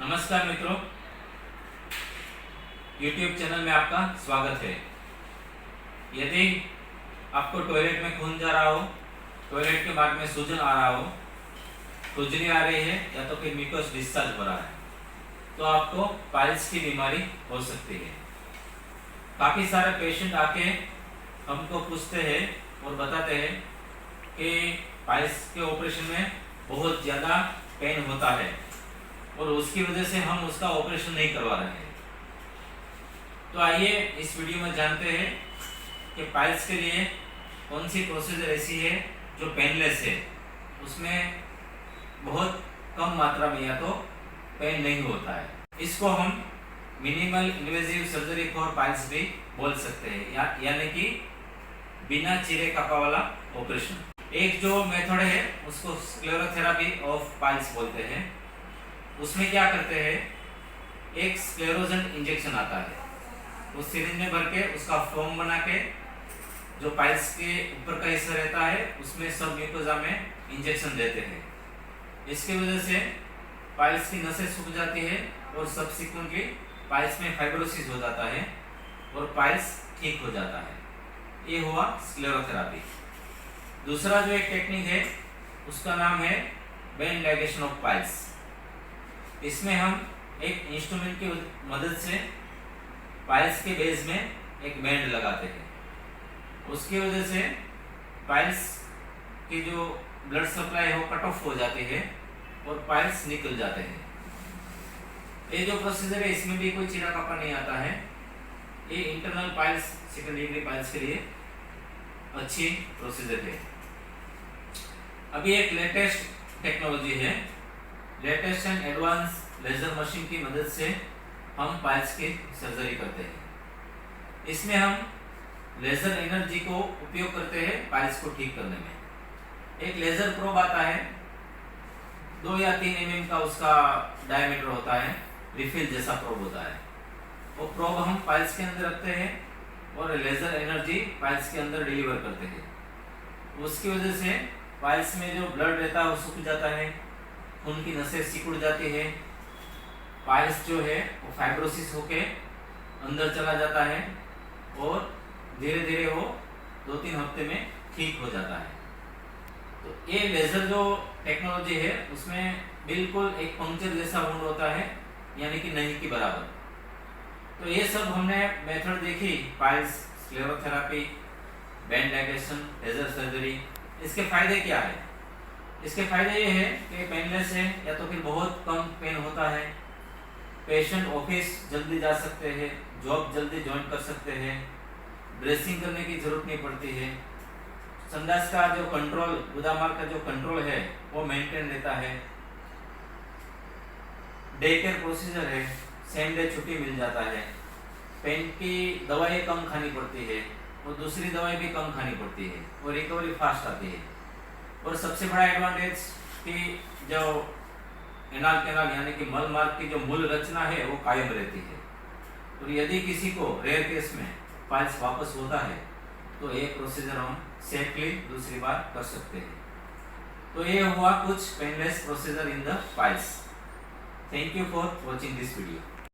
नमस्कार मित्रों, YouTube channel में आपका स्वागत है। यदि आपको टॉयलेट में खून जा रहा हो, टॉयलेट के बाद में सूजन आ रहा हो, खुजली आ रही है या तो फिर म्यूकस डिस्चार्ज हो रहा है, तो आपको पाइल्स की बीमारी हो सकती है। काफ़ी सारे पेशेंट आके हमको पूछते हैं और बताते हैं कि पाइल्स के ऑपरेशन में बहुत ज़्यादा पेन होता है और उसकी वजह से हम उसका ऑपरेशन नहीं करवा रहे हैं। तो आइए इस वीडियो में जानते हैं कि पाइल्स के लिए कौन सी प्रोसीजर ऐसी है जो पेनलेस है, उसमें बहुत कम मात्रा में या तो पेन नहीं होता है। इसको हम minimal invasive surgery for piles भी बोल सकते हैं, यानी कि बिना चीरे कापा वाला ऑपरेशन। एक जो मेथड है उसको स्क्लेरोथेरेपी ऑफ पाइल्स बोलते हैं। उसमें क्या करते हैं, एक स्क्लेरोजन इंजेक्शन आता है, उस सिरिंज में भर के उसका फोम बना के जो पाइल्स के ऊपर का हिस्सा रहता है उसमें सब म्यूकोजा में इंजेक्शन देते हैं। इसकी वजह से पाइल्स की नसें सूख जाती है और सब्सिक्वेंटली पाइल्स में फाइब्रोसिस हो जाता है और पाइल्स ठीक हो जाता है। ये हुआ स्क्लेरोथेरेपी। दूसरा जो एक टेक्निक है उसका नाम है बैंड लाइगेशन ऑफ पाइल्स। इसमें हम एक इंस्ट्रूमेंट की मदद से पाइल्स के बेस में एक बैंड लगाते हैं। उसकी वजह से पाइल्स की जो ब्लड सप्लाई है वो कट ऑफ हो जाती है और पाइल्स निकल जाते हैं। ये जो प्रोसीजर है इसमें भी कोई चीरा कापा नहीं आता है। ये internal piles, second degree piles के लिए अच्छी प्रोसीजर है। अभी एक लेटेस्ट टेक्नोलॉजी है, latest and advance laser machine की मदद से हम पाइल्स की सर्जरी करते हैं। इसमें हम लेजर एनर्जी को उपयोग करते हैं पाइल्स को ठीक करने में। एक लेजर प्रोब आता है, 2 या 3 mm का उसका डायमीटर होता है, रिफिल जैसा प्रोब होता है। वो प्रोब हम पाइल्स के अंदर रखते हैं और लेजर एनर्जी पाइल्स के अंदर डिलीवर करते हैं। उसकी वजह से पाइल्स में जो ब्लड रहता है वो सूख जाता है, खून की नसें सिकुड़ जाती है, पाइल्स जो है वो फाइब्रोसिस होके अंदर चला जाता है और धीरे धीरे वो 2-3 हफ्ते में ठीक हो जाता है। तो ये लेजर जो टेक्नोलॉजी है उसमें बिल्कुल एक पंक्चर जैसा वुंड होता है, यानी कि नहीं के बराबर। तो ये सब हमने मेथड देखी, piles, sclerotherapy, band ligation, laser surgery. इसके फायदे क्या है? इसके फायदे ये है कि पेनलेस है या तो फिर बहुत कम पेन होता है, पेशेंट ऑफिस जल्दी जा सकते हैं, जॉब जल्दी ज्वाइन कर सकते हैं, ड्रेसिंग करने की जरूरत नहीं पड़ती है, संडास का जो कंट्रोल, गुदामार का जो कंट्रोल है वो मेंटेन रहता है, डे केयर प्रोसीजर है, सेम डे छुट्टी मिल जाता है, पेन की दवाई कम खानी पड़ती है और दूसरी दवाई भी कम खानी पड़ती है और रिकवरी फास्ट आती है। और सबसे बड़ा एडवांटेज कि जो एनाल कैनाल यानी कि मल मार्ग की जो मूल रचना है वो कायम रहती है। और यदि किसी को रेयर केस में पाइल्स वापस होता है तो ये प्रोसीजर हम सेफली दूसरी बार कर सकते हैं। तो ये हुआ कुछ painless procedure in the piles. Thank you for watching this video.